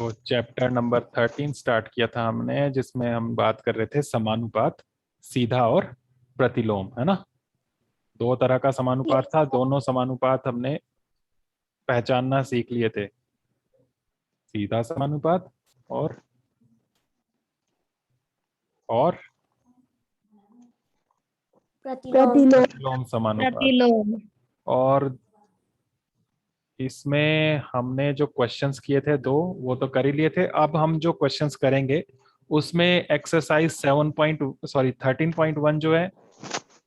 तो chapter number 13 start किया था हमने, जिसमें हम बात कर रहे थे समानुपात, सीधा और प्रतिलोम, है ना। दो तरह का समानुपात था, दोनों समानुपात हमने पहचानना सीख लिए थे, सीधा समानुपात और प्रतिलोम समानुपात। प्रतिलोम। और इसमें हमने जो क्वेश्चंस किए थे दो, वो तो कर ही लिए थे। अब हम जो क्वेश्चंस करेंगे उसमें एक्सरसाइज 13.1 जो है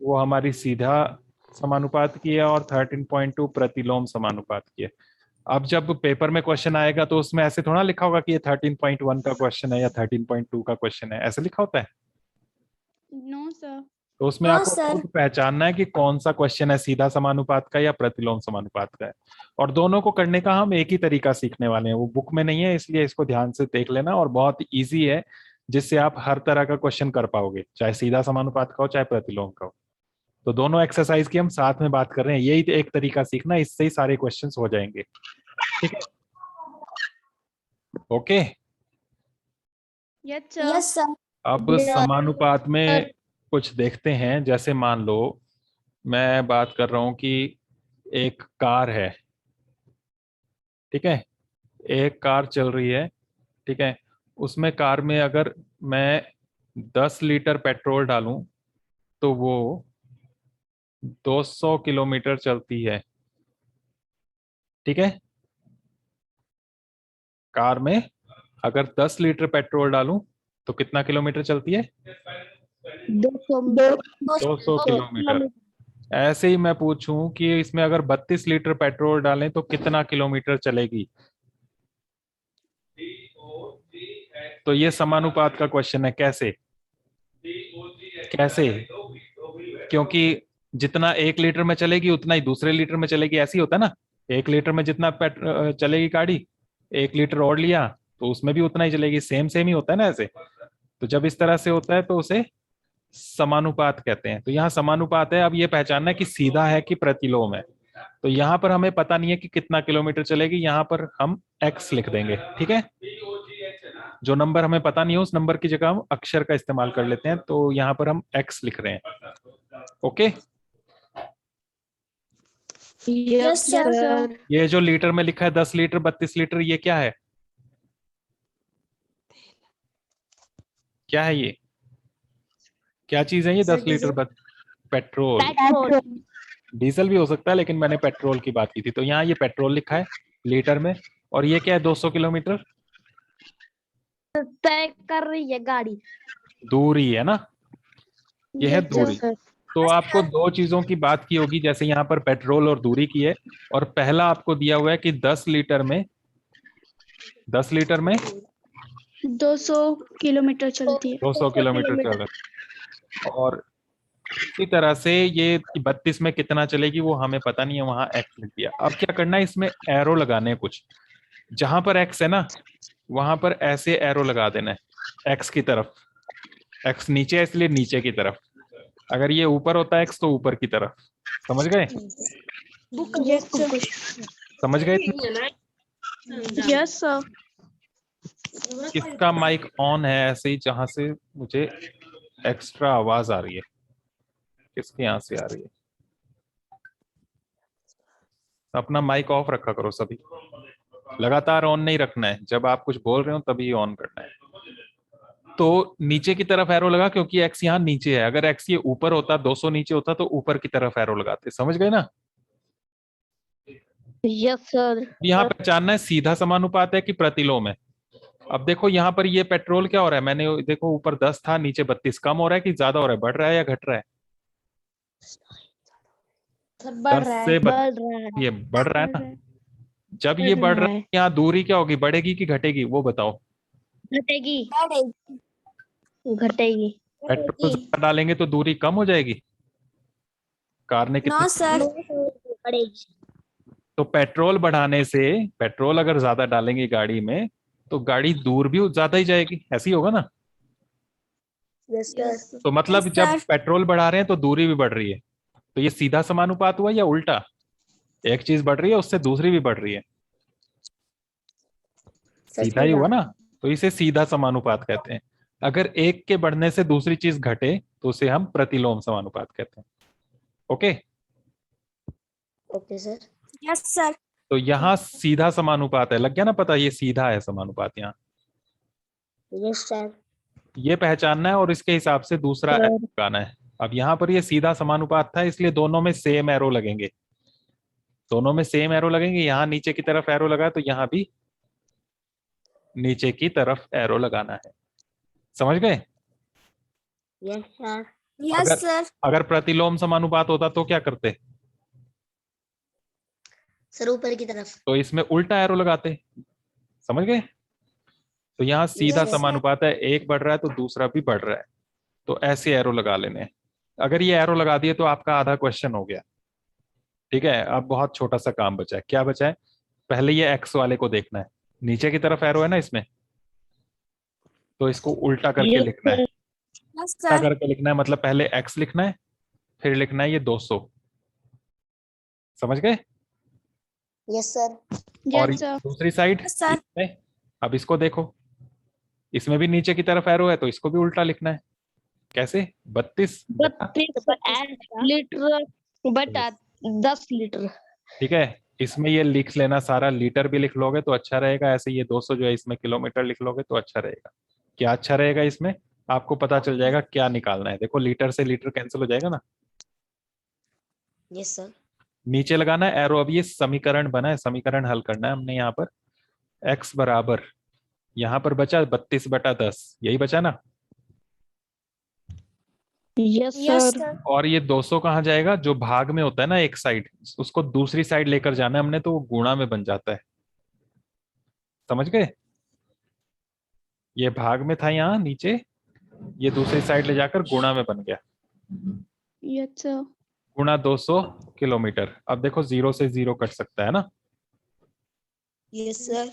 वो हमारी सीधा समानुपात की है और 13.2 प्रतिलोम समानुपात की है। अब जब पेपर में क्वेश्चन आएगा तो उसमें ऐसे थोड़ा लिखा होगा कि ये 13.1 का क्वेश्चन है या 13.2 का क्वेश्चन है, ऐसे लिखा होता है? No sir. तो उसमें आपको खुद पहचानना है कि कौन सा क्वेश्चन है, सीधा समानुपात का या प्रतिलोम समानुपात का है। और दोनों को करने का हम एक ही तरीका सीखने वाले हैं, वो बुक में नहीं है, इसलिए इसको ध्यान से देख लेना। और बहुत इजी है, जिससे आप हर तरह का क्वेश्चन कर पाओगे, चाहे सीधा समानुपात का हो चाहे प्रतिलोम का हो। तो दोनों एक्सरसाइज की हम साथ में बात कर रहे हैं, यही एक तरीका सीखना, इससे ही सारे क्वेश्चन हो जाएंगे। ठीक है, ओके। Yes sir. अब समानुपात में कुछ देखते हैं। जैसे मान लो मैं बात कर रहा हूं कि एक कार है, ठीक है, एक कार चल रही है, ठीक है। उसमें कार में अगर मैं 10 लीटर पेट्रोल डालूं तो वो 200 किलोमीटर चलती है, ठीक है। कार में अगर 10 लीटर पेट्रोल डालूं तो कितना किलोमीटर चलती है? 200 किलोमीटर। ऐसे ही मैं पूछूं कि इसमें अगर 32 लीटर पेट्रोल डालें तो कितना किलोमीटर चलेगी? तो ये समानुपात का क्वेश्चन है। कैसे कैसे? क्योंकि जितना 1 लीटर में चलेगी उतना ही दूसरे लीटर में चलेगी, ऐसी होता है ना। 1 लीटर में जितना चलेगी गाड़ी, 1 लीटर और लिया तो उसमें भी उतना ही चलेगी, सेम सेम ही होता है ना ऐसे। तो जब इस तरह से होता है तो उसे समानुपात कहते हैं। तो यहाँ समानुपात है, अब ये पहचानना है कि सीधा है कि प्रतिलोम है। तो यहाँ पर हमें पता नहीं है कि कितना किलोमीटर चलेगी, यहाँ पर हम x लिख देंगे, ठीक है। जो नंबर हमें पता नहीं है उस नंबर की जगह हम अक्षर का इस्तेमाल कर लेते हैं, तो यहाँ पर हम x लिख रहे हैं, ओके। Yes sir. ये जो लीटर में लिखा है 10 लीटर 32 लीटर, ये क्या है? क्या है ये? क्या चीज है ये 10 लीटर पेट्रोल। डीजल भी हो सकता है, लेकिन मैंने पेट्रोल की बात की थी। तो यहाँ ये पेट्रोल लिखा है लीटर में, और ये क्या है? 200 किलोमीटर तय कर रही है गाड़ी। दूरी है ना, ये है दूरी। सर। तो आपको दो चीजों की बात की होगी, जैसे यहाँ पर पेट्रोल और दूरी की है। और पहला आपको दिया हुआ है कि 10 लीटर में 200 किलोमीटर चलती है। 200 किलोमीटर चल रहा है। और इसी तरह से ये 32 में कितना चलेगी वो हमें पता नहीं है, वहां एक्स लिख दिया। अब क्या करना है, इसमें एरो लगाने हैं कुछ। जहां पर एक्स है ना वहां पर ऐसे एरो लगा देना है एक्स की तरफ। एक्स नीचे है इसलिए नीचे की तरफ, अगर ये ऊपर होता है एक्स तो ऊपर की तरफ। समझ गए? समझ गए इतना? Yes sir. किसका माइक ऑन है ऐसे ही जहां से मुझे एक्स्ट्रा आवाज आ रही है? किसके यहाँ से आ रही है? अपना माइक ऑफ रखा करो सभी, लगातार ऑन नहीं रखना है, जब आप कुछ बोल रहे हो तभी ऑन करना है। तो नीचे की तरफ एरो लगा, क्योंकि एक्स यहाँ नीचे है। अगर एक्स ये ऊपर होता, 200 नीचे होता, तो ऊपर की तरफ एरो लगाते। समझ गए ना? Yes sir. यहाँ पहचानना है सीधा समानुपात है कि प्रतिलोम है। अब देखो यहाँ पर ये पेट्रोल क्या हो रहा है, मैंने देखो ऊपर 10 था नीचे 32, कम हो रहा है कि ज्यादा हो रहा है, बढ़ रहा है या घट रहा है? बढ़ 10 रहा है। से बढ़ रहा है। ये बढ़ रहा है ना। जब ये बढ़ रहा है यहाँ दूरी क्या होगी, बढ़ेगी कि घटेगी, वो बताओ। घटेगी। घटेगी। पेट्रोल ज्यादा डालेंगे तो दूरी कम हो जाएगी। कार ने कितनी बढ़ेगी। तो पेट्रोल बढ़ाने से, पेट्रोल अगर ज्यादा डालेंगे गाड़ी में तो गाड़ी दूर भी ज्यादा ही जाएगी, ऐसे ही होगा ना। तो मतलब जब पेट्रोल बढ़ा रहे हैं तो दूरी भी बढ़ रही है। तो ये सीधा समानुपात हुआ या उल्टा? एक चीज बढ़ रही है उससे दूसरी भी बढ़ रही है। सीधा ही हुआ ना, तो इसे सीधा समानुपात कहते हैं। अगर एक के बढ़ने से दूसरी चीज घटे तो उसे हम प्रतिलोम समानुपात कहते हैं। Okay, okay sir. Yes sir. तो यहाँ सीधा समानुपात है, लग गया ना पता, ये सीधा है समानुपात यहाँ, यस सर। ये पहचानना है और इसके हिसाब से दूसरा सर। एरो लगाना है। अब यहाँ पर ये सीधा समानुपात था इसलिए दोनों में सेम एरो लगेंगे, दोनों में सेम एरो लगेंगे। यहाँ नीचे की तरफ एरो लगा तो यहाँ भी नीचे की तरफ एरो लगाना है। समझ गए? Yes sir. यस अगर सर। अगर प्रतिलोम समानुपात होता तो क्या करते? सर ऊपर की तरफ। तो इसमें उल्टा एरो लगाते। समझ गए? तो यहाँ सीधा Yes, sir. समानुपात है, एक बढ़ रहा है तो दूसरा भी बढ़ रहा है, तो ऐसे एरो लगा लेने हैं। अगर ये एरो लगा दिए तो आपका आधा क्वेश्चन हो गया। ठीक है, अब बहुत छोटा सा काम बचा है। क्या बचा है? पहले ये एक्स वाले को देखना है, नीचे की तरफ एरो है ना इसमें, तो इसको उल्टा करके Yes, लिखना है। sir. यस उल्टा सर। करके लिखना है मतलब पहले एक्स लिखना है, फिर लिखना है ये 200। समझ गए? Yes sir. और यस सर। दूसरी साइड Yes, sir. इसमें, अब इसको देखो, इसमें भी नीचे की तरफ एरो है तो इसको भी उल्टा लिखना है। कैसे? 32 बटा 32 लीटर बटा 10 लीटर। ठीक है, इसमें ये लिख लेना सारा, लीटर भी लिख लोगे तो अच्छा रहेगा, ऐसे ये 200 जो है इसमें किलोमीटर लिख लोगे तो अच्छा रहेगा। क्या अच्छा रहेगा? इसमें आपको पता चल जाएगा क्या निकालना है। देखो लीटर से लीटर कैंसिल हो जाएगा ना, यस सर। नीचे लगाना है एरो। अब ये समीकरण बना है, समीकरण हल करना है हमने। यहाँ पर x बराबर, यहाँ पर बचा 32 बटा 10, यही बचा ना। Yes yes sir. सर। और ये 200 कहाँ जाएगा? जो भाग में होता है ना एक साइड, उसको दूसरी साइड लेकर जाना है हमने, तो वो गुणा में बन जाता है। समझ गए? ये भाग में था यहाँ नीचे, ये दूसरी साइड ले जाकर गुणा में बन गया। Yes sir. गुणा 200 किलोमीटर। अब देखो जीरो से जीरो कट सकता है ना। Yes sir.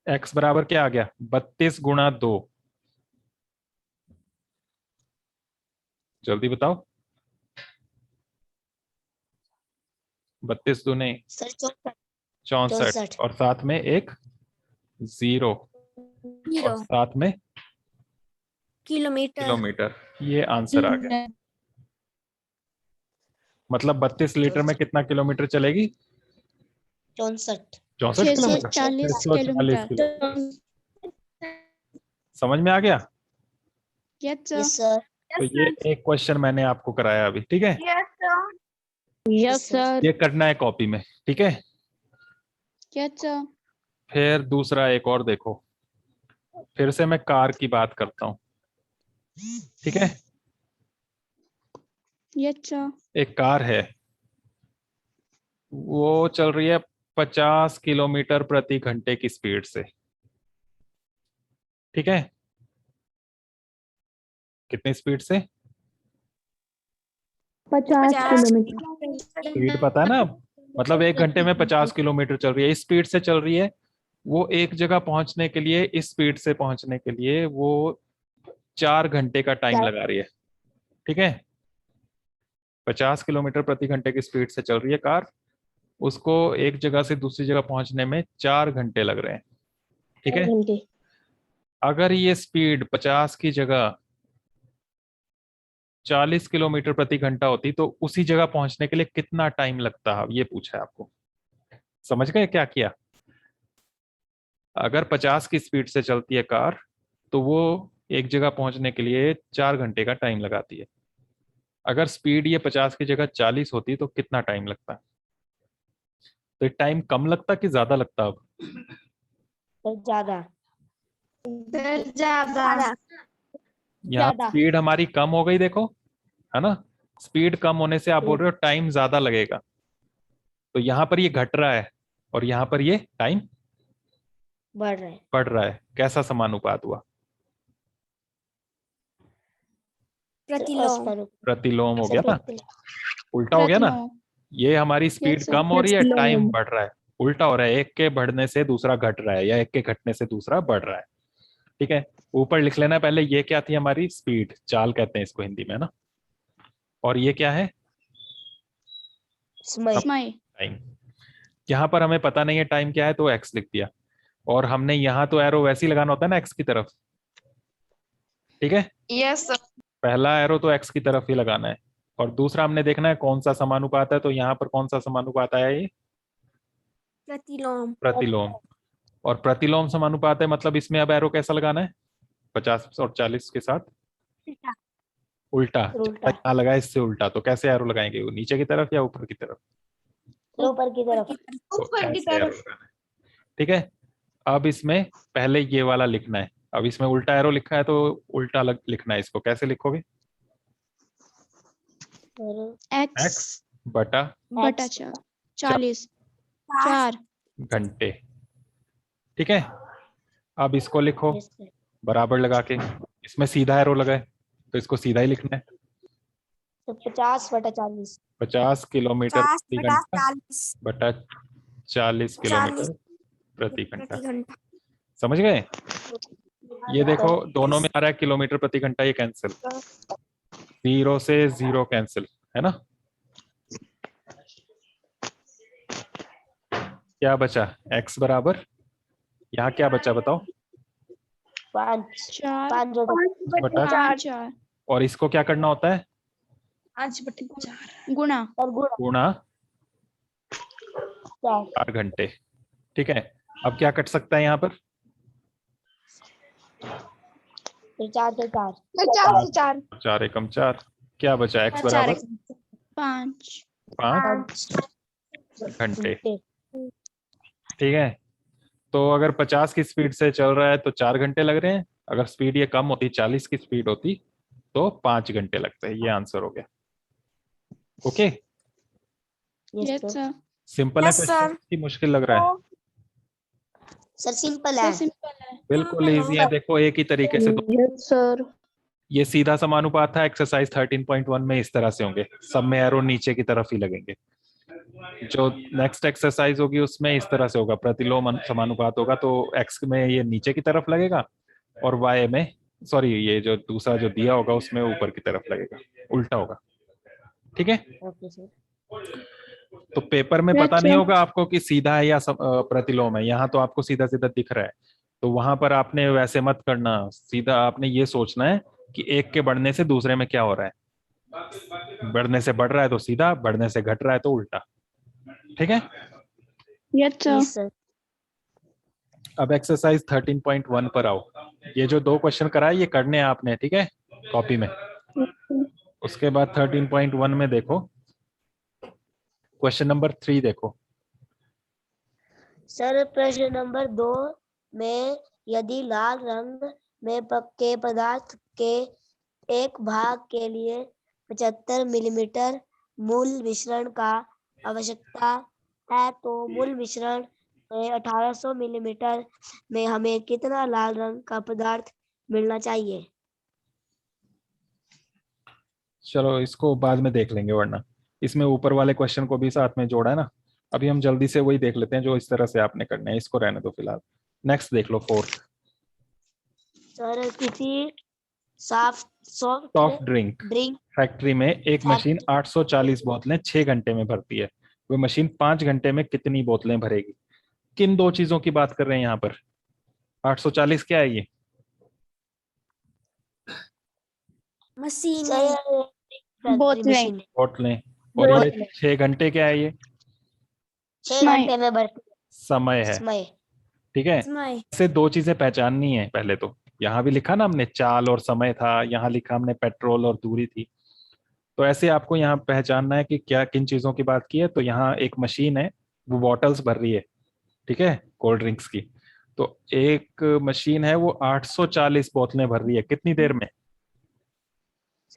x बराबर क्या आ गया? 32 गुणा 2, जल्दी बताओ। 32 दूने सर 64। 64 और साथ में एक जीरो और साथ में किलोमीटर। किलोमीटर, ये आंसर आ गया। मतलब 32 लीटर में कितना किलोमीटर चलेगी? 64। 64 किलोमीटर, 640 किलोमीटर। समझ में आ गया? Yes sir. तो ये एक क्वेश्चन मैंने आपको कराया अभी। ठीक है, यस सर। ये करना है कॉपी में। ठीक है, यस सर। फिर दूसरा एक और देखो, फिर से मैं कार की बात करता हूँ। ठीक है, यस सर। एक कार है, वो चल रही है 50 किलोमीटर प्रति घंटे की स्पीड से। ठीक है, कितनी स्पीड से? 50 स्पीड पता है ना, मतलब एक घंटे में 50 किलोमीटर चल रही है, इस स्पीड से चल रही है। वो एक जगह पहुंचने के लिए, इस स्पीड से पहुंचने के लिए वो 4 घंटे का टाइम लगा रही है। ठीक है, 50 किलोमीटर प्रति घंटे की स्पीड से चल रही है कार, उसको एक जगह से दूसरी जगह पहुंचने में 4 घंटे लग रहे हैं। ठीक है, अगर ये स्पीड 50 की जगह 40 किलोमीटर प्रति घंटा होती तो उसी जगह पहुंचने के लिए कितना टाइम लगता है, ये पूछा है आपको। समझ गए क्या किया? अगर 50 की स्पीड से चलती है कार तो वो एक जगह पहुंचने के लिए 4 घंटे का टाइम लगाती है। अगर स्पीड ये 50 की जगह 40 होती तो कितना टाइम लगता? तो टाइम कम लगता कि ज्यादा लगता? अब ज्यादा। ज्यादा। यहाँ स्पीड हमारी कम हो गई, देखो, है ना। स्पीड कम होने से आप बोल रहे हो टाइम ज्यादा लगेगा, तो यहाँ पर ये घट रहा है और यहाँ पर ये टाइम बढ़ रहा है। बढ़ रहा है। कैसा समानुपात हुआ? प्रतिलोम। प्रतिलोम हो गया ना, उल्टा हो गया ना। ये हमारी स्पीड Yes, sir. कम हो रही है, प्रतिलोम। टाइम बढ़ रहा है। उल्टा हो रहा है, एक के बढ़ने से दूसरा घट रहा है या एक के घटने से दूसरा बढ़ रहा है। ठीक है, ऊपर लिख लेना पहले, ये क्या थी हमारी स्पीड, चाल कहते हैं इसको हिंदी में ना। और ये क्या है? समय। समय। टाइम। यहाँ पर हमें पता नहीं है टाइम क्या है तो एक्स लिख दिया। और हमने यहाँ तो एरो वैसे ही लगाना होता है ना एक्स की तरफ, ठीक है। Yes sir. पहला एरो तो एक्स की तरफ ही लगाना है, और दूसरा हमने देखना है कौन सा समानुपात है। तो यहाँ पर कौन सा समानुपात आया, ये प्रतिलोम। प्रतिलोम। और प्रतिलोम समानुपात है, मतलब इसमें अब एरो कैसा लगाना है, 50 और 40 के साथ उल्टा। उल्टा। यहाँ लगा है इससे उल्टा, तो कैसे एरो लगाएंगे, वो नीचे की तरफ या ऊपर की तरफ? ऊपर की तरफ। तो ऐसे एरो लगाना है, ठीक है। अब इसमें पहले ये वाला लिखना है। अब इसमें उल्टा एरो लिखा है तो उल्टा लिखना है इसको। कैसे लिखोगे? एक्स एक्स बटा बटा 40 4 घंटे, ठीक है। अब इसको लिखो बराबर लगा के। इसमें सीधा एरो लगा है तो इसको सीधा ही लिखना है। तो 50/40। 50 किलोमीटर प्रति घंटा बटा 40 किलोमीटर प्रति घंटा। समझ गए? ये देखो दोनों में आ रहा है किलोमीटर प्रति घंटा, ये कैंसिल, 0 से 0 कैंसिल, है ना। क्या बचा? x बराबर, यहाँ क्या बचा बताओ? 5 बटा 4 और इसको क्या करना होता है? 5/4 गुणा और गुणा 4 घंटे, ठीक है। अब क्या कट सकता है यहाँ पर? 4 से 4। 4 एकम 4। क्या बचा? x बराबर 5 घंटे, ठीक है। तो अगर 50 की स्पीड से चल रहा है तो 4 घंटे लग रहे हैं। अगर स्पीड ये कम होती, 40 की स्पीड होती, तो 5 घंटे लगते हैं। ये आंसर हो गया। Okay, yes sir. सिंपल है क्वेश्चन की मुश्किल लग रहा है? सर सिंपल है। बिल्कुल इजी है। देखो एक ही तरीके से, तो यस सर। ये सीधा समानुपात था। एक्सरसाइज 13.1 में इस तरह से होंगे, सब में एरो नीचे की तरफ ही लगेंगे। जो नेक्स्ट एक्सरसाइज होगी उसमें इस तरह से होगा, प्रतिलोम समानुपात होगा, तो एक्स में ये नीचे की तरफ लगेगा और वाई में, सॉरी, ये जो दूसरा जो दिया होगा उसमें ऊपर की तरफ लगेगा, उल्टा होगा, ठीक है। Okay sir. तो पेपर में पता नहीं होगा आपको कि सीधा है या प्रतिलोम है। यहाँ तो आपको सीधा सीधा दिख रहा है, तो वहां पर आपने वैसे मत करना। सीधा आपने ये सोचना है कि एक के बढ़ने से दूसरे में क्या हो रहा है। बढ़ने से बढ़ रहा है तो सीधा, बढ़ने से घट रहा है तो उल्टा, ठीक है। Yes sir. अब एक्सरसाइज 13.1 पर आओ। ये जो 2 क्वेश्चन कराए ये करने हैं आपने, ठीक है, कॉपी में। उसके बाद 13.1 में देखो, क्वेश्चन नंबर 3 देखो। सर प्रश्न नंबर 2 में यदि लाल रंग में के पदार्थ के एक भाग के लिए 75 मिलीमीटर मूल मिश्रण का आवश्यकता है, तो मूल मिश्रण में 1800 मिलीमीटर में हमें कितना लाल रंग का पदार्थ मिलना चाहिए? चलो इसको बाद में देख लेंगे, वरना इसमें ऊपर वाले क्वेश्चन को भी साथ में जोड़ा है ना। अभी हम जल्दी से वही देख लेते हैं जो इस तरह से आपने करना है, इसको रहने दो फिलहाल। नेक्स्ट देख लो 4। सर किसी सॉफ्ट ड्रिंक फैक्ट्री में एक मशीन 840 बोतलें 6 घंटे में भरती है। वह मशीन 5 घंटे में कितनी बोतलें भरेगी? किन 2 चीजों की बात कर रहे हैं यहाँ पर? 840 क्या है ये? बोतलें। और ये 6 घंटे क्या है? ये 6 घंटे में भरती समय है, समय। ठीक है। से 2 चीजें पहचाननी है पहले तो। यहाँ भी लिखा ना हमने, चाल और समय था, यहाँ लिखा हमने पेट्रोल और दूरी थी। तो ऐसे आपको यहाँ पहचानना है कि क्या किन चीजों की बात की है। तो यहाँ एक मशीन है, वो बॉटल्स भर रही है, ठीक है, कोल्ड ड्रिंक्स की। तो एक मशीन है वो 840 बोतलें भर रही है, कितनी देर में?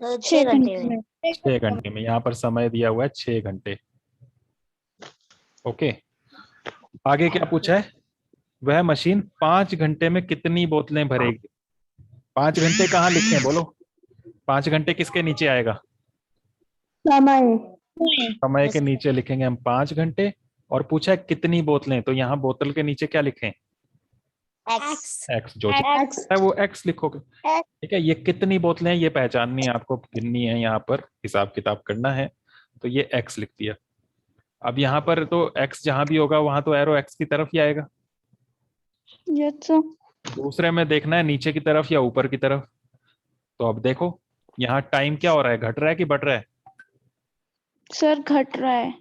6 घंटे में। 6 घंटे में। यहाँ पर समय दिया हुआ है 6 घंटे। ओके, आगे क्या पूछा है? वह मशीन 5 घंटे में कितनी बोतलें भरेगी? 5 घंटे कहाँ लिखे हैं बोलो? 5 घंटे किसके नीचे आएगा? समय के नीचे लिखेंगे हम 5 घंटे। और पूछा है कितनी बोतलें, तो यहाँ बोतल के नीचे क्या लिखें? एक्स। जो चीज है वो एक्स लिखोगे, ठीक है। ये कितनी बोतलें हैं ये पहचाननी है आपको, गिननी है, यहाँ पर हिसाब किताब करना है, तो ये एक्स लिख दिया। अब यहाँ पर तो एक्स जहां भी होगा वहां तो एरो एक्स की तरफ ही आएगा, यस सर। दूसरे में देखना है नीचे की तरफ या ऊपर की तरफ। तो अब देखो यहाँ टाइम क्या हो रहा है, घट रहा है कि बढ़ रहा है? सर घट रहा है।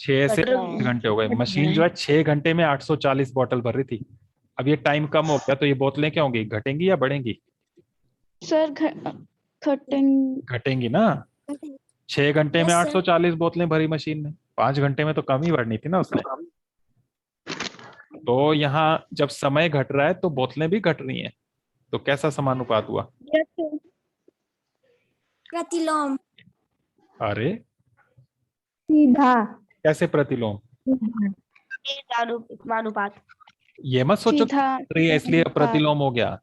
6 से घट रहा है। 8 घंटे हो गए। मशीन जो है 6 घंटे में 840 बॉटल भर रही थी। अब ये टाइम कम हो गया तो ये बोतलें क्या होंगी, घटेंगी या बढ़ेंगी? सर घटेंगे। घटेंगी ना। 6 घंटे में Yes, sir. 840 बोतलें भरी मशीन ने, 5 घंटे में तो कम ही भरनी थी ना उसने। तो यहाँ जब समय घट रहा है तो बोतलें भी घट रही हैं। तो कैसा समानुपात हुआ? Yes sir. प्रतिलोम। अरे सीधा। कैसे प्रतिलोम? अनुपात। ये मत सोचो कि सीधा घट रही है इसलिए प्रतिलोम हो गया।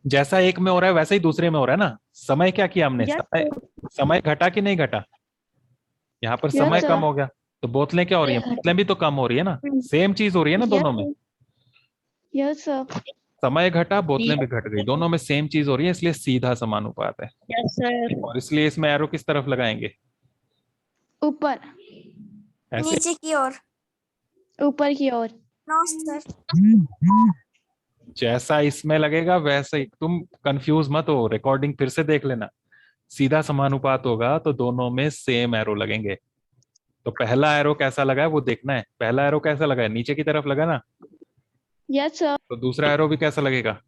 जैसा एक में हो रहा है वैसा ही दूसरे में हो रहा है ना। समय क्या किया हमने, Yes, समय समय घटा कि नहीं घटा? यहाँ पर Yes, समय sir. कम हो गया तो बोतलें क्या हो रही है, बोतलें भी तो कम हो रही है ना। सेम चीज हो रही है ना दोनों में। Yes sir. समय घटा, बोतलें भी घट गई, दोनों में सेम चीज हो रही है, इसलिए सीधा समानुपात है। Yes sir. और इसलिए इसमें एरो किस तरफ लगाएंगे? ऊपर। ऐसे। नीचे की ओर। ऊपर की ओर। No sir. जैसा इसमें लगेगा वैसा ही। तुम कंफ्यूज मत हो, रिकॉर्डिंग फिर से देख लेना। सीधा समानुपात होगा तो दोनों में सेम एरो लगेंगे। तो पहला एरो कैसा लगा है वो देखना है। पहला एरो कैसा लगा है, नीचे की तरफ लगा ना। Yes sir. तो दूसरा एरो भी कैसा लगेगा?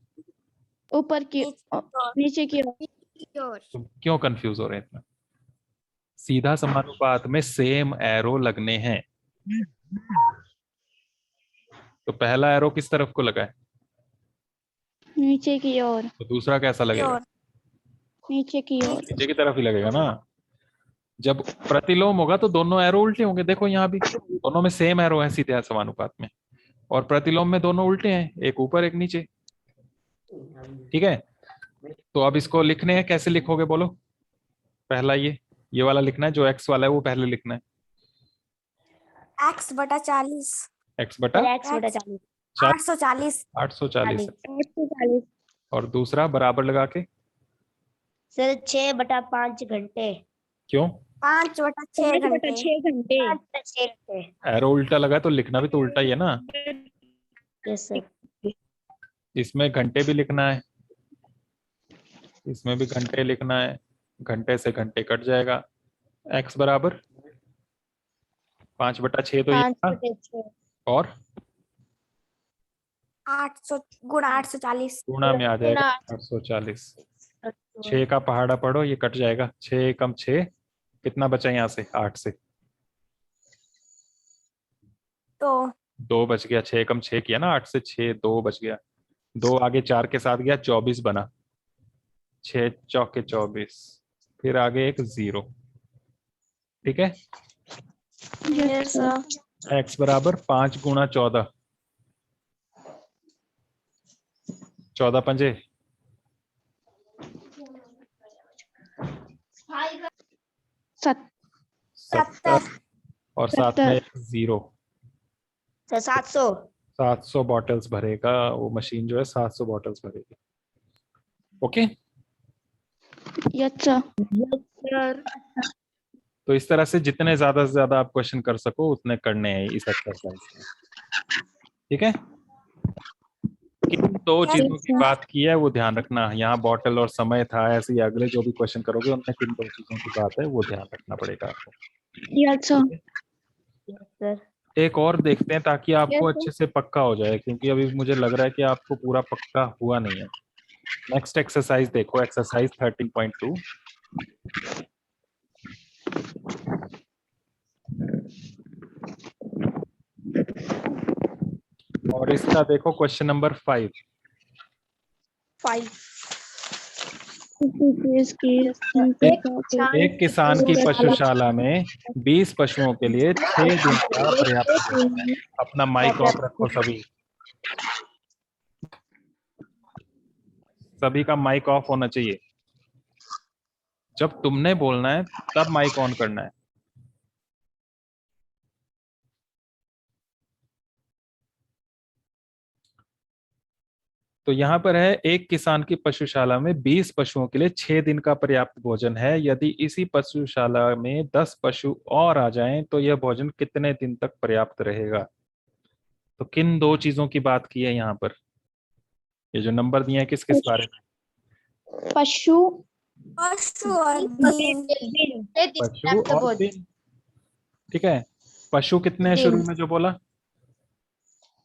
ऊपर की नीचे की ओर। तुम क्यों कंफ्यूज हो रहे हैं इतना? सीधा समानुपात में सेम एरो लगने हैं। तो पहला एरो किस तरफ को लगा है? नीचे की ओर। तो दूसरा कैसा लगेगा? नीचे की ओर। नीचे की तरफ ही लगेगा ना। जब प्रतिलोम होगा तो दोनों एरो उल्टे होंगे। देखो यहाँ भी दोनों में सेम एरो है सीधे समानुपात में। और प्रतिलोम में दोनों उल्टे हैं, एक ऊपर एक नीचे। ठीक है। तो अब इसको लिखने हैं, कैसे लिखोगे बोलो? पहला ये वाला लिखना है, जो एक्स वाला है वो पहले लिखना है। एक्स बटा 40। एक्स बटा एक्स बटा 40। 840। 840। और दूसरा बराबर लगा के सर 6/5 घंटे। क्यों? 5/6 घंटे। 5/6 घंटे। एरो उल्टा लगा तो लिखना भी तो उल्टा ही है ना। Yes sir. इसमें घंटे भी लिखना है, इसमें भी घंटे लिखना है। घंटे से घंटे कट जाएगा। एक्स बराबर 5/6 तो ये था। 5/6। और 800 गुणा 840। गुणा में आ जाएगा 840। 6 का पहाड़ा पढ़ो, ये कट जाएगा। 6 कम 6, कितना बचा यहाँ से? 8 से तो 2 बच गया। 6 कम 6 किया ना, 8 से 6, 2 बच गया। 2 आगे 4 के साथ गया, 24 बना। 6 चौके 24, फिर आगे एक 0। ठीक है। Yes sir. एक्स बराबर 5 गुणा 14, 14 पंजे 70 और साथ में 0। 700। 700 बॉटल्स भरेगा वो मशीन, जो है 700 बॉटल्स भरेगी। ओके। Yes sir. तो इस तरह से जितने ज्यादा से ज्यादा आप क्वेश्चन कर सको उतने करने हैं इस एक्सरसाइज में। ठीक है। किन दो चीजों की बात की है वो ध्यान रखना। यहाँ बॉटल और समय था, ऐसे ही अगले जो भी क्वेश्चन करोगे उनमें किन दो चीजों की बात है वो ध्यान रखना पड़ेगा आपको। Yes sir. एक और देखते हैं ताकि आपको Yes, अच्छे से पक्का हो जाए, क्योंकि अभी मुझे लग रहा है कि आपको पूरा पक्का हुआ नहीं है। नेक्स्ट एक्सरसाइज देखो, एक्सरसाइज 13.2। और इसका देखो क्वेश्चन नंबर 5। एक किसान की पशुशाला में 20 पशुओं के लिए 6 दिन का पर्याप्त भोजन है। अपना माइक ऑफ रखो सभी, सभी का माइक ऑफ होना चाहिए। जब तुमने बोलना है तब माइक ऑन करना है। तो यहाँ पर है, एक किसान की पशुशाला में 20 पशुओं के लिए 6 दिन का पर्याप्त भोजन है। यदि इसी पशुशाला में 10 पशु और आ जाएं तो यह भोजन कितने दिन तक पर्याप्त रहेगा? तो किन दो चीजों की बात की है यहाँ पर? ये जो नंबर दिए हैं किस किस बारे में? पशु पशु और दिन। ठीक है, पशु कितने हैं शुरू में जो बोला?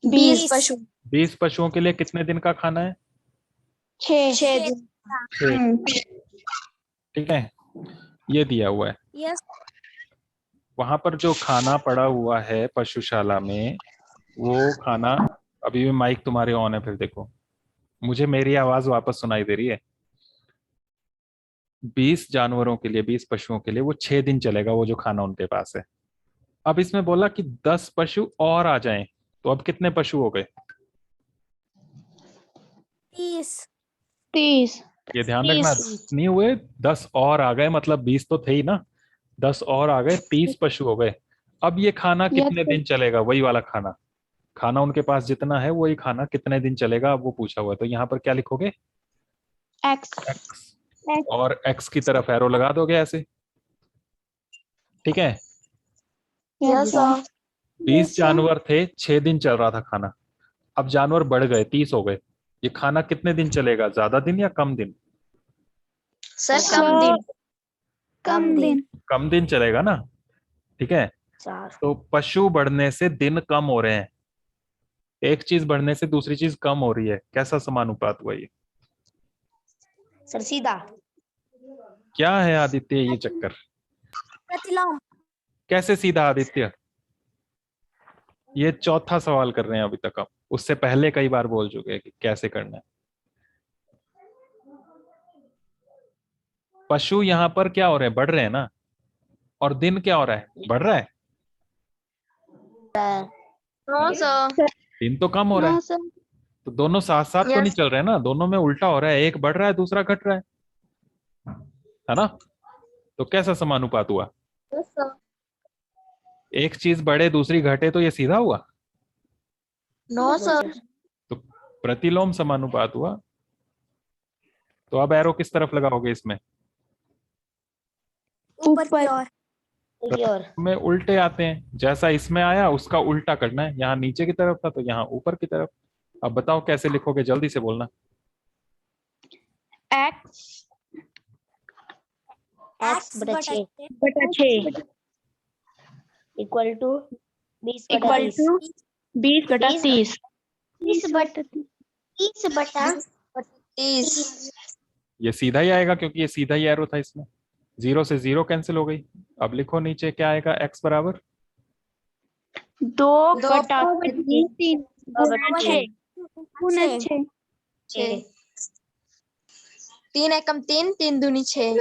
20 पशु 20 पशुओं के लिए कितने दिन का खाना है? 6 6। ठीक है, ये दिया हुआ है। वहां पर जो खाना पड़ा हुआ है पशुशाला में, वो खाना, अभी भी माइक तुम्हारे ऑन है, फिर देखो मुझे मेरी आवाज वापस सुनाई दे रही है। 20 जानवरों के लिए, 20 पशुओं के लिए वो 6 दिन चलेगा वो जो खाना उनके पास है। अब इसमें बोला कि 10 पशु और आ जाएं, तो अब कितने पशु हो गए? 30 ये ध्यान रखना, नहीं हुए 10 और आ गए, मतलब 20 तो थे ही ना, 10 और आ गए, 30 पशु हो गए। अब ये खाना कितने दिन चलेगा? वही वाला खाना, खाना उनके पास जितना है वही खाना कितने दिन चलेगा, अब वो पूछा हुआ है। तो यहाँ पर क्या लिखोगे? X और x की तरफ एरो लगा दोगे ऐसे। ठीक है, 20 जानवर थे, 6 दिन चल रहा था खाना। अब जानवर बढ़ गए, 30 हो गए। ये खाना कितने दिन चलेगा? ज्यादा दिन या कम दिन? सर कम दिन कम दिन चलेगा ना। ठीक है, 4 तो पशु बढ़ने से दिन कम हो रहे हैं, एक चीज बढ़ने से दूसरी चीज कम हो रही है, कैसा समानुपात हुआ ये? सर सीधा क्या है आदित्य ये चक्कर? प्रतिलोम। कैसे सीधा आदित्य? ये चौथा सवाल कर रहे हैं अभी तक आप, उससे पहले कई बार बोल चुके हैं कि कैसे करना है। पशु यहाँ पर क्या हो रहे हैं? बढ़ रहे हैं ना, और दिन क्या हो रहा है? बढ़ रहा है। दिन तो कम हो रहा है, तो दोनों साथ साथ तो नहीं चल रहे हैं ना, दोनों में उल्टा हो रहा है, एक बढ़ रहा है दूसरा घट रहा है ना? तो कैसा समानुपात हुआ? एक चीज बढ़े दूसरी घटे तो ये सीधा हुआ? नो सर तो प्रतिलोम समानुपात हुआ। तो अब एरो किस तरफ लगाओगे इसमें? ऊपर में उल्टे आते हैं, जैसा इसमें आया उसका उल्टा करना है। यहाँ नीचे की तरफ था तो यहाँ ऊपर की तरफ। अब बताओ कैसे लिखोगे, जल्दी से बोलना। X बटा 6 इक्वल टू 20 बटा 30 ये सीधा ही आएगा क्योंकि ये सीधा ही एरो था इसमें। 0 से 0 कैंसिल हो गई। अब लिखो नीचे क्या आएगा, x बराबर 2 बटा 3 गुना 6 3 एकम 3 3 दूनी 6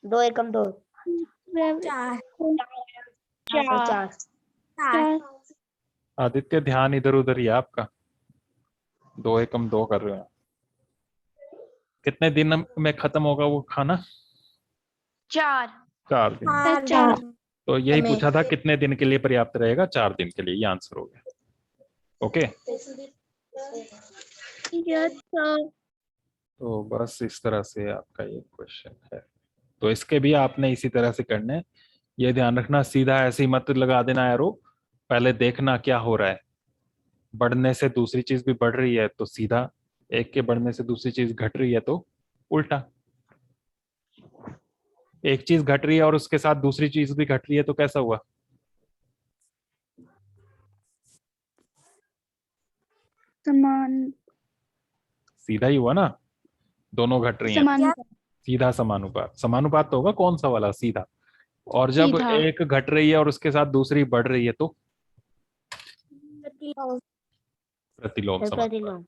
2 एकम 2 4 आदित्य ध्यान इधर उधर ही है आपका, 2 एकम 2 कर रहे हो। कितने दिन में खत्म होगा वो खाना? 4 4 दिन। तो यही पूछा था कितने दिन के लिए पर्याप्त रहेगा? 4 दिन के लिए, ये आंसर हो गया। ओके, तो बस इस तरह से आपका ये क्वेश्चन है। तो इसके भी आपने इसी तरह से करने, ये ध्यान रखना, सीधा ऐसे ही मत लगा देना एरो, पहले देखना क्या हो रहा है। बढ़ने से दूसरी चीज भी बढ़ रही है तो सीधा, एक के बढ़ने से दूसरी चीज घट रही है तो उल्टा। एक चीज घट रही है और उसके साथ दूसरी चीज भी घट रही है तो कैसा हुआ? समान सीधा ही हुआ ना, दोनों घट रही हैं, सीधा समानुपात। समानुपात तो होगा कौन सा वाला? सीधा। और जब सीधा। एक घट रही है और उसके साथ दूसरी बढ़ रही है तो प्रतिलोम समानुपात।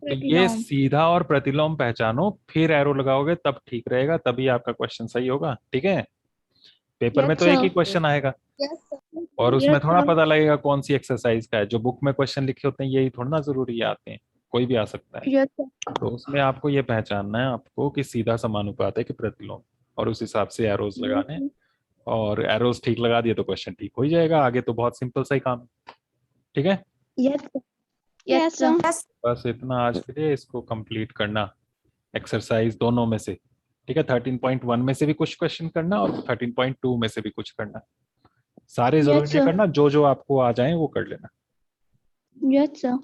तो ये सीधा और प्रतिलोम पहचानो, फिर एरो लगाओगे तब ठीक रहेगा, तभी आपका क्वेश्चन सही होगा। ठीक है, पेपर में तो एक ही क्वेश्चन आएगा और उसमें थोड़ा पता लगेगा कौन सी एक्सरसाइज का है। जो बुक में क्वेश्चन लिखे होते हैं यही थोड़ा ना जरूरी आते हैं, कोई भी आ सकता है। तो उसमें आपको ये पहचानना है आपको कि सीधा समानुपात है कि प्रतिलोम, और उस हिसाब से एरोज लगाने हैं। और एरोज ठीक लगा दिए तो क्वेश्चन ठीक हो ही जाएगा, आगे तो बहुत सिंपल सा ही काम है। ठीक है, यस बस इतना आज के लिए, इसको कंप्लीट करना एक्सरसाइज दोनों में से। ठीक है, 13.1 में से भी कुछ क्वेश्चन करना और 13.2 में से भी कुछ करना। सारे जरूरी Yes, नहीं sir. करना, जो जो आपको आ जाए वो कर लेना। Yes, sir.